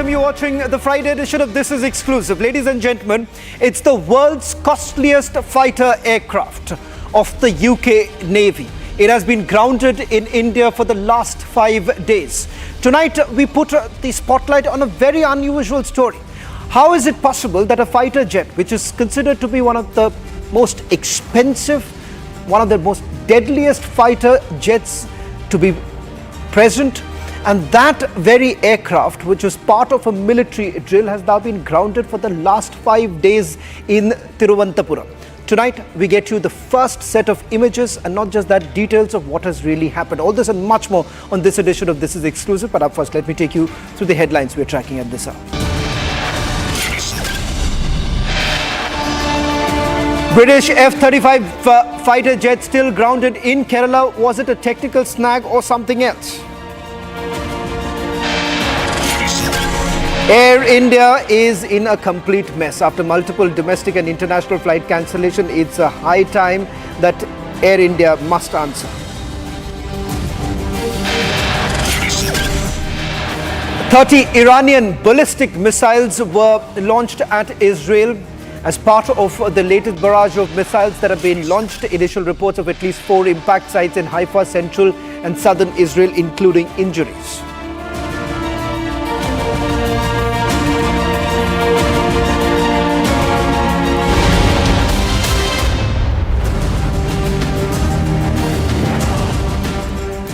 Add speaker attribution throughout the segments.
Speaker 1: welcome you watching the Friday edition of This Is Exclusive. Ladies and gentlemen, it's the world's costliest fighter aircraft of the UK Navy. It has been grounded in India for the last 5 days. Tonight, we put the spotlight on a very unusual story. How is it possible that a fighter jet, which is considered to be one of the most expensive, one of the most deadliest fighter jets to be present, and that very aircraft, which was part of a military drill, has now been grounded for the last 5 days in Thiruvananthapuram. Tonight, we get you the first set of images and not just that, details of what has really happened. All this and much more on this edition of This Is Exclusive. But up first, let me take you through the headlines we're tracking at this hour. British F-35 fighter jet still grounded in Kerala. Was it a technical snag or something else? Air India is in a complete mess. After multiple domestic and international flight cancellation, it's a high time that Air India must answer. "30 Iranian ballistic missiles were launched at Israel as part of the latest barrage of missiles that have been launched. Initial reports of at least 4 impact sites in Haifa, central and southern Israel, including injuries.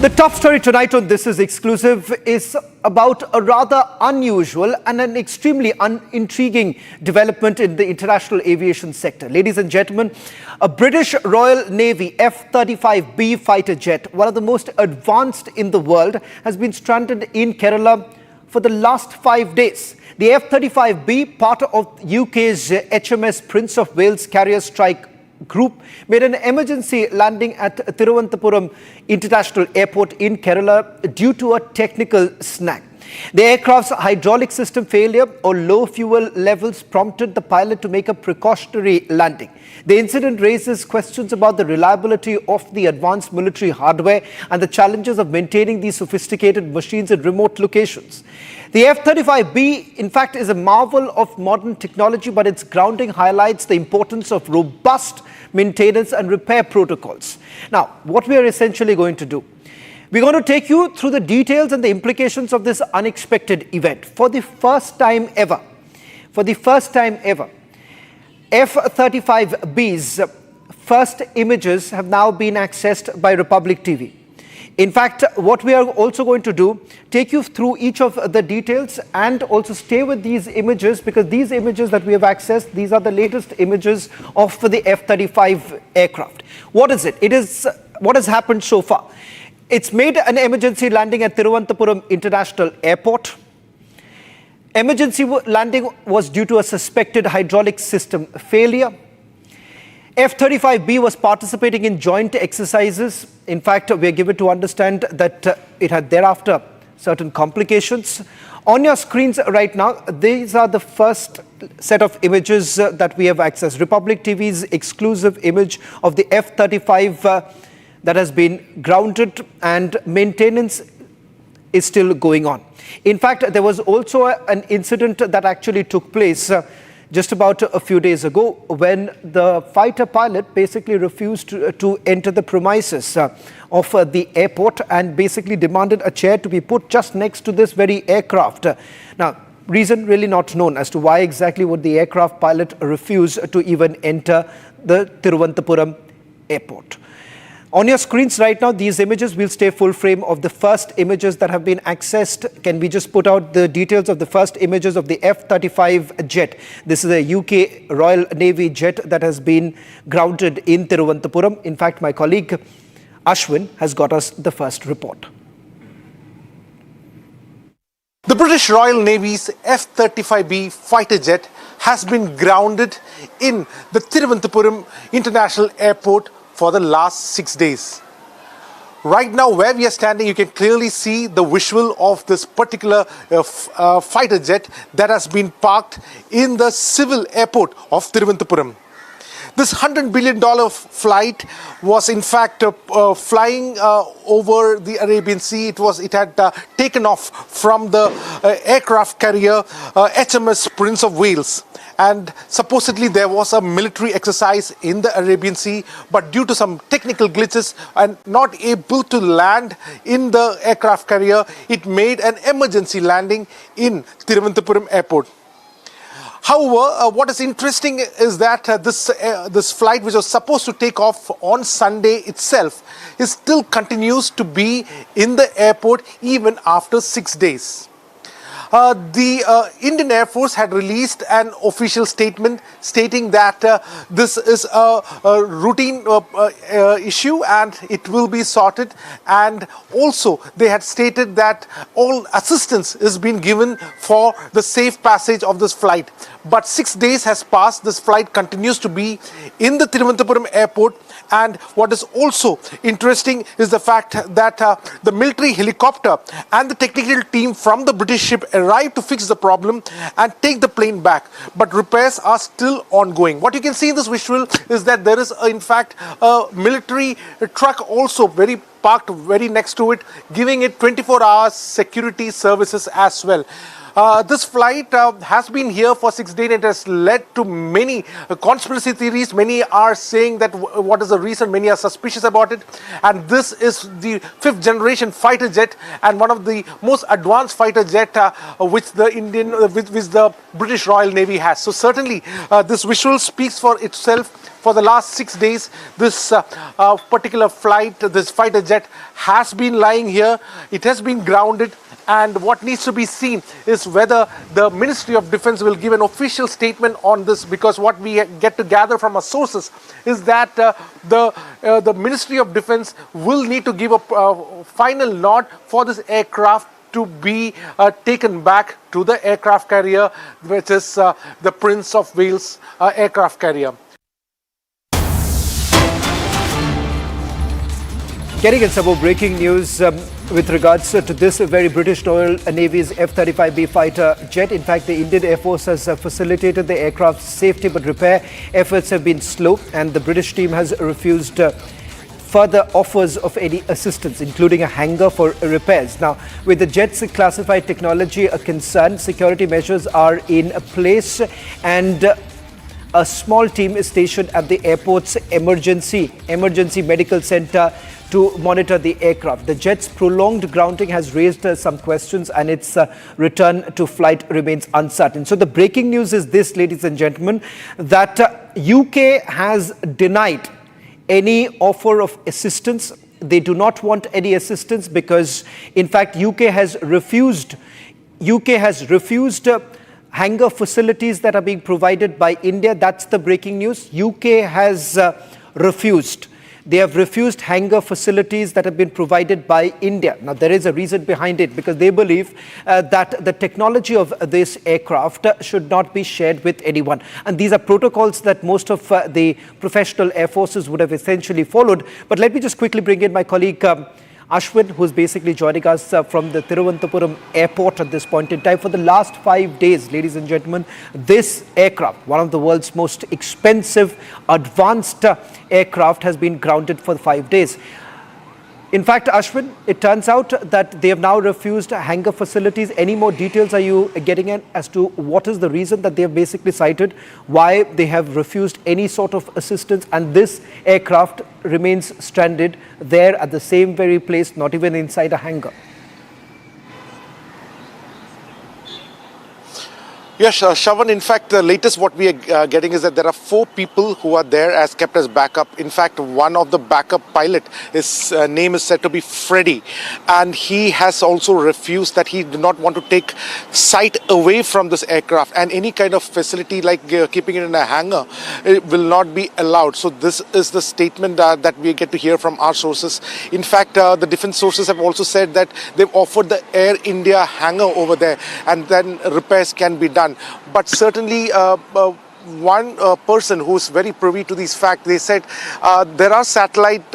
Speaker 1: The top story tonight on This Is Exclusive is about a rather unusual and an extremely intriguing development in the international aviation sector. Ladies and gentlemen, a British Royal Navy F-35B fighter jet, one of the most advanced in the world, has been stranded in Kerala for the last 5 days. The F-35B, part of UK's HMS Prince of Wales carrier strike group, made an emergency landing at Thiruvananthapuram International Airport in Kerala due to a technical snag. The aircraft's hydraulic system failure or low fuel levels prompted the pilot to make a precautionary landing. The incident raises questions about the reliability of the advanced military hardware and the challenges of maintaining these sophisticated machines in remote locations. The F-35B, in fact, is a marvel of modern technology, but its grounding highlights the importance of robust maintenance and repair protocols. Now, what we are essentially going to do, we're going to take you through the details and the implications of this unexpected event. For the first time ever, F-35B's first images have now been accessed by Republic TV. In fact, what we are also going to do, take you through each of the details and also stay with these images, because these images that we have accessed, these are the latest images of the F-35 aircraft. What is it? It is what has happened so far. It's made an emergency landing at Thiruvananthapuram International Airport. Emergency landing was due to a suspected hydraulic system failure. F-35B was participating in joint exercises. In fact, we are given to understand that it had thereafter certain complications. On your screens right now, these are the first set of images that we have accessed. Republic TV's exclusive image of the F-35 that has been grounded, and maintenance is still going on. In fact, there was also an incident that actually took place just about a few days ago, when the fighter pilot basically refused to enter the premises of the airport and basically demanded a chair to be put just next to this very aircraft. Now, reason really not known as to why exactly would the aircraft pilot refuse to even enter the Thiruvananthapuram airport. On your screens right now, these images will stay full frame of the first images that have been accessed. Can we just put out the details of the first images of the F-35 jet? This is a UK Royal Navy jet that has been grounded in Thiruvananthapuram. In fact, my colleague Ashwin has got us the first report.
Speaker 2: The British Royal Navy's F-35B fighter jet has been grounded in the Thiruvananthapuram International Airport for the last 6 days. Right now, where we are standing, you can clearly see the visual of this particular fighter jet that has been parked in the civil airport of Thiruvananthapuram. This $100 billion flight was in fact flying over the Arabian Sea. It had taken off from the aircraft carrier HMS Prince of Wales. And supposedly there was a military exercise in the Arabian Sea, but due to some technical glitches and not able to land in the aircraft carrier, it made an emergency landing in Thiruvananthapuram Airport. However, what is interesting is that this flight, which was supposed to take off on Sunday itself, still continues to be in the airport even after 6 days. The Indian Air Force had released an official statement stating that this is a routine issue and it will be sorted, and also they had stated that all assistance is being given for the safe passage of this flight. But 6 days has passed. This flight continues to be in the Thiruvananthapuram Airport. And what is also interesting is the fact that the military helicopter and the technical team from the British ship arrived to fix the problem and take the plane back. But repairs are still ongoing. What you can see in this visual is that there is in fact a military truck also parked very next to it, giving it 24 hours security services as well. This flight has been here for 6 days. It has led to many conspiracy theories. Many are saying that what is the reason. Many are suspicious about it. And this is the 5th generation fighter jet and one of the most advanced fighter jet which the British Royal Navy has. So certainly this visual speaks for itself. For the last 6 days, this particular flight, this fighter jet has been lying here. It has been grounded. And what needs to be seen is whether the Ministry of Defence will give an official statement on this, because what we get to gather from our sources is that the Ministry of Defence will need to give a final nod for this aircraft to be taken back to the aircraft carrier, which is the Prince of Wales aircraft carrier.
Speaker 1: Getting in some more breaking news with regards to this very British Royal Navy's F-35B fighter jet. In fact, the Indian Air Force has facilitated the aircraft's safety, but repair efforts have been slow, and the British team has refused further offers of any assistance, including a hangar for repairs. Now, with the jet's classified technology a concern, security measures are in place, and a small team is stationed at the airport's emergency medical center to monitor the aircraft. The jet's prolonged grounding has raised some questions, and its return to flight remains uncertain. So the breaking news is this, ladies and gentlemen, that UK has denied any offer of assistance. They do not want any assistance because, in fact, UK has refused hangar facilities that are being provided by India. That's the breaking news. UK has refused. They have refused hangar facilities that have been provided by India. Now, there is a reason behind it, because they believe that the technology of this aircraft should not be shared with anyone. And these are protocols that most of the professional air forces would have essentially followed. But let me just quickly bring in my colleague Ashwin, who's basically joining us from the Thiruvananthapuram Airport at this point in time. For the last 5 days, ladies and gentlemen, this aircraft, one of the world's most expensive, advanced aircraft, has been grounded for 5 days. In fact, Ashwin, it turns out that they have now refused hangar facilities. Any more details are you getting in as to what is the reason that they have basically cited why they have refused any sort of assistance, and this aircraft remains stranded there at the same very place, not even inside a hangar?
Speaker 2: Yes, Shravan, in fact, the latest what we are getting is that there are 4 people who are there as kept as backup. In fact, one of the backup pilot, his name is said to be Freddy, and he has also refused that he did not want to take sight away from this aircraft, and any kind of facility like keeping it in a hangar, it will not be allowed. So this is the statement that we get to hear from our sources. In fact, the defense sources have also said that they've offered the Air India hangar over there, and then repairs can be done. But certainly one person who's very privy to these facts, they said there are satellites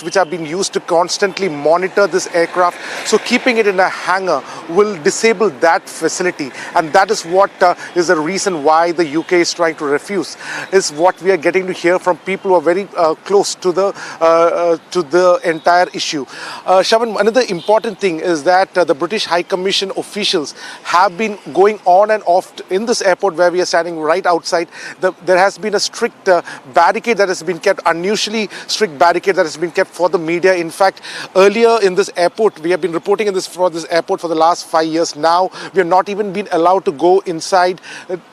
Speaker 2: which have been used to constantly monitor this aircraft. So keeping it in a hangar will disable that facility, and that is what is the reason why the UK is trying to refuse. Is what we are getting to hear from people who are very close to the entire issue. Shavan, another important thing is that the British High Commission officials have been going on and off in this airport where we are standing right outside. There has been a strict barricade that has been kept, unusually strict barricade that has been kept for the media. In fact, earlier in this airport, we have been reporting for this airport for the last 5 years now. We have not even been allowed to go inside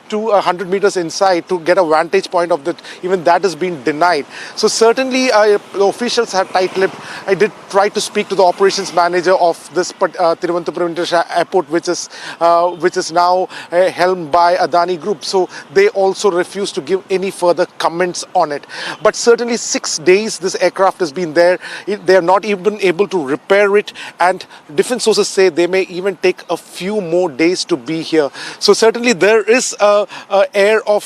Speaker 2: to 100 meters inside to get a vantage point of that. Even that has been denied. So certainly the officials have tight-lipped. I did try to speak to the operations manager of this Thiruvananthapuram International Airport, which is now helmed by Adani Group. So they also refuse to give any further comments on it. But certainly 6 days this aircraft has been there. They are not even able to repair it, and different sources say they may even take a few more days to be here. So certainly there is a air of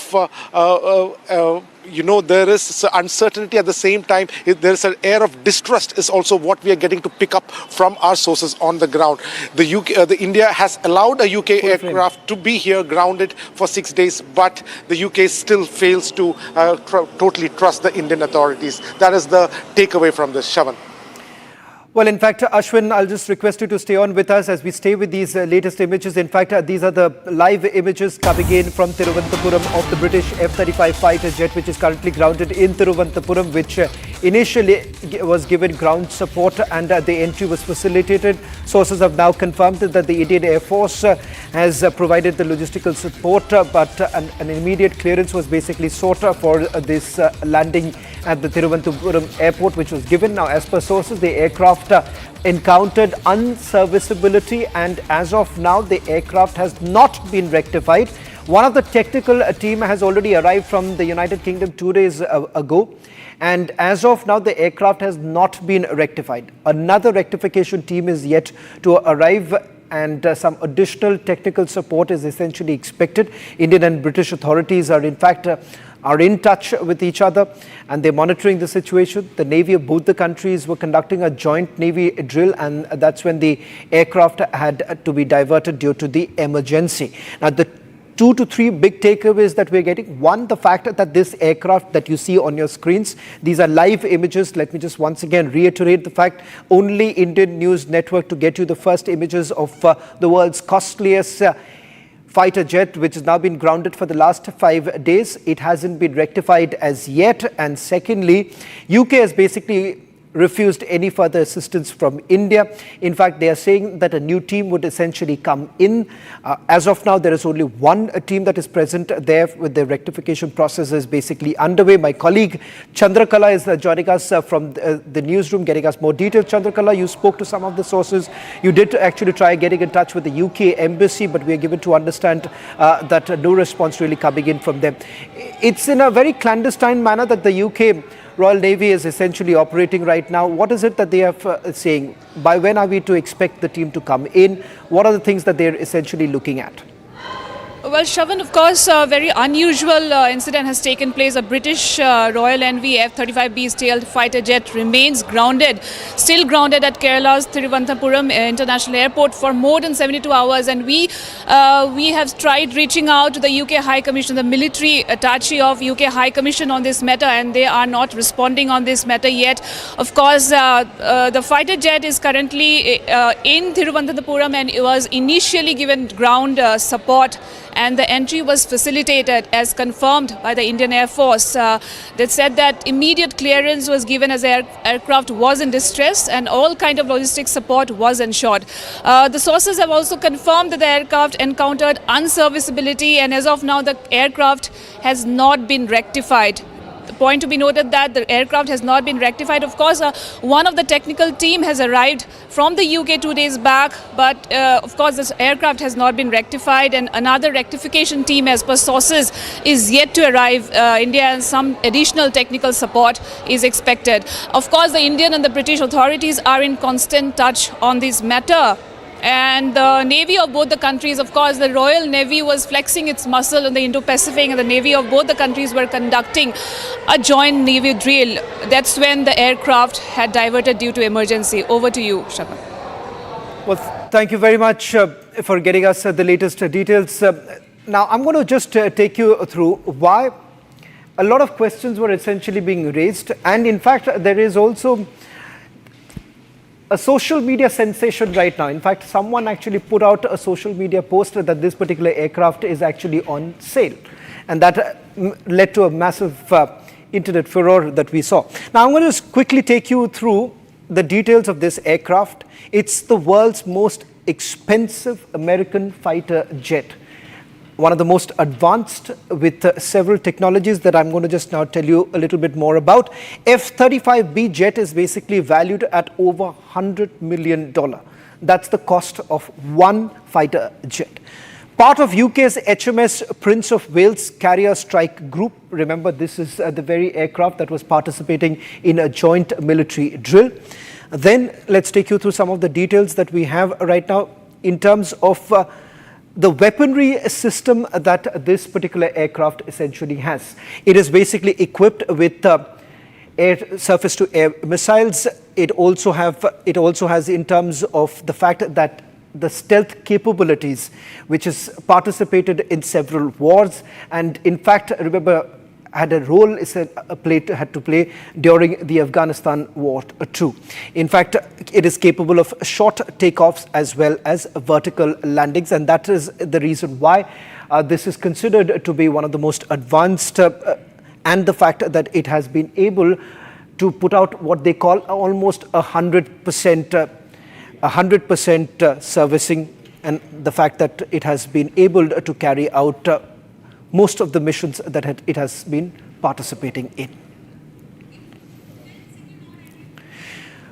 Speaker 2: there is uncertainty. At the same time, there is an air of distrust is also what we are getting to pick up from our sources on the ground. The India has allowed a UK aircraft to be here grounded for 6 days, but the UK still fails to totally trust the Indian authorities. That is the takeaway from this, Shavan.
Speaker 1: Well, in fact, Ashwin, I'll just request you to stay on with us as we stay with these latest images. In fact, these are the live images coming in from Thiruvananthapuram of the British F-35 fighter jet, which is currently grounded in Thiruvananthapuram, which initially was given ground support, and the entry was facilitated. Sources have now confirmed that the Indian Air Force has provided the logistical support, but an immediate clearance was basically sought for this landing at the Thiruvananthapuram airport, which was given. Now, as per sources, the aircraft encountered unserviceability, and as of now the aircraft has not been rectified. One of the technical team has already arrived from the United Kingdom 2 days ago, and as of now the aircraft has not been rectified. Another rectification team is yet to arrive, and some additional technical support is essentially expected. Indian and British authorities are in fact are in touch with each other, and they're monitoring the situation. The Navy of both the countries were conducting a joint Navy drill, and that's when the aircraft had to be diverted due to the emergency. Now, the 2 to 3 big takeaways that we're getting. One, the fact that this aircraft that you see on your screens, these are live images. Let me just once again reiterate the fact, only Indian News Network to get you the first images of the world's costliest fighter jet, which has now been grounded for the last 5 days. It hasn't been rectified as yet. And secondly, UK has basically refused any further assistance from India. In fact, they are saying that a new team would essentially come in. As of now, there is only one team that is present there, with the rectification process is basically underway. My colleague Chandrakala is joining us from the newsroom, getting us more details. Chandrakala, you spoke to some of the sources. You did actually try getting in touch with the UK embassy, but we are given to understand that no response really coming in from them. It's in a very clandestine manner that the UK Royal Navy is essentially operating right now. What is it that they are saying? By when are we to expect the team to come in? What are the things that they're essentially looking at?
Speaker 3: Well, Shavan, of course, a very unusual incident has taken place. A British Royal Navy F-35B stealth fighter jet remains grounded, still grounded at Kerala's Thiruvananthapuram International Airport for more than 72 hours. And we have tried reaching out to the UK High Commission, the military attaché of UK High Commission on this matter, and they are not responding on this matter yet. Of course, the fighter jet is currently in Thiruvananthapuram, and it was initially given ground support, and the entry was facilitated as confirmed by the Indian Air Force. They said that immediate clearance was given as the aircraft was in distress, and all kind of logistics support was ensured. The sources have also confirmed that the aircraft encountered unserviceability, and as of now the aircraft has not been rectified. The point to be noted that the aircraft has not been rectified. Of course, one of the technical team has arrived from the UK 2 days back, but of course this aircraft has not been rectified, and another rectification team, as per sources, is yet to arrive. India, and some additional technical support is expected. Of course, the Indian and the British authorities are in constant touch on this matter. And the Navy of both the countries, of course, the Royal Navy was flexing its muscle in the Indo-Pacific, and the Navy of both the countries were conducting a joint Navy drill. That's when the aircraft had diverted due to emergency. Over to you, Shravan.
Speaker 1: Well, thank you very much for getting us the latest details. Now, I'm going to just take you through why a lot of questions were essentially being raised. And in fact, there is also a social media sensation right now. In fact, someone actually put out a social media post that this particular aircraft is actually on sale. And that led to a massive internet furor that we saw. Now, I'm going to just quickly take you through the details of this aircraft. It's the world's most expensive American fighter jet. One of the most advanced with several technologies that I'm going to just now tell you a little bit more about. F-35B jet is basically valued at over $100 million. That's the cost of one fighter jet. Part of UK's HMS Prince of Wales Carrier Strike Group. Remember, this is the very aircraft that was participating in a joint military drill. Then let's take you through some of the details that we have right now in terms of the weaponry system that this particular aircraft essentially has. It is basically equipped with surface-to-air missiles. It also has in terms of the fact that the stealth capabilities, which has participated in several wars, and in fact, remember, had a role had to play during the Afghanistan war too. In fact, it is capable of short takeoffs as well as vertical landings, and that is the reason why this is considered to be one of the most advanced, and the fact that it has been able to put out what they call almost 100% servicing, and the fact that it has been able to carry out most of the missions that it has been participating in.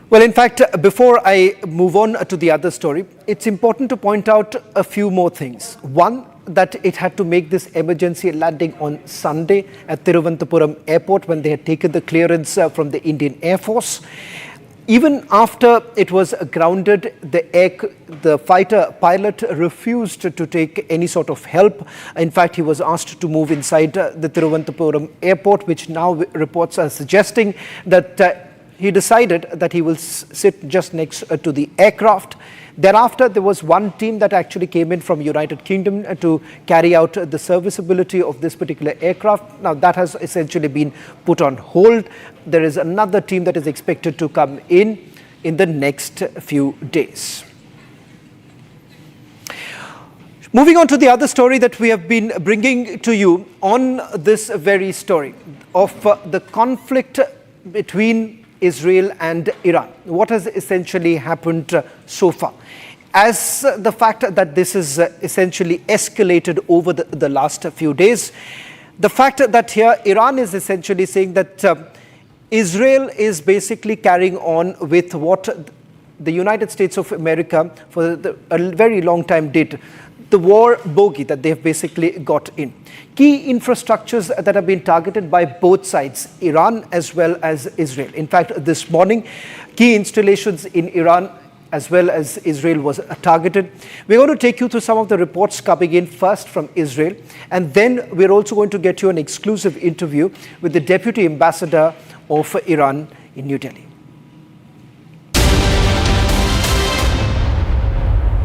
Speaker 1: Well, in fact, before I move on to the other story, it's important to point out a few more things. One, that it had to make this emergency landing on Sunday at Thiruvananthapuram Airport when they had taken the clearance from the Indian Air Force. Even after it was grounded, the fighter pilot refused to take any sort of help. In fact, he was asked to move inside the Thiruvananthapuram airport, which now reports are suggesting that he decided that he will sit just next to the aircraft. Thereafter, there was one team that actually came in from United Kingdom to carry out the serviceability of this particular aircraft. Now, that has essentially been put on hold. There is another team that is expected to come in the next few days. Moving on to the other story that we have been bringing to you on this very story of the conflict between Israel and Iran. What has essentially happened so far? As the fact that this is essentially escalated over the last few days, the fact that here Iran is essentially saying that Israel is basically carrying on with what the United States of America for a very long time did, the war bogey that they have basically got in. Key infrastructures that have been targeted by both sides, Iran as well as Israel. In fact, this morning, key installations in Iran as well as Israel was targeted. We're going to take you through some of the reports coming in first from Israel, and then we're also going to get you an exclusive interview with the Deputy Ambassador of Iran in New Delhi.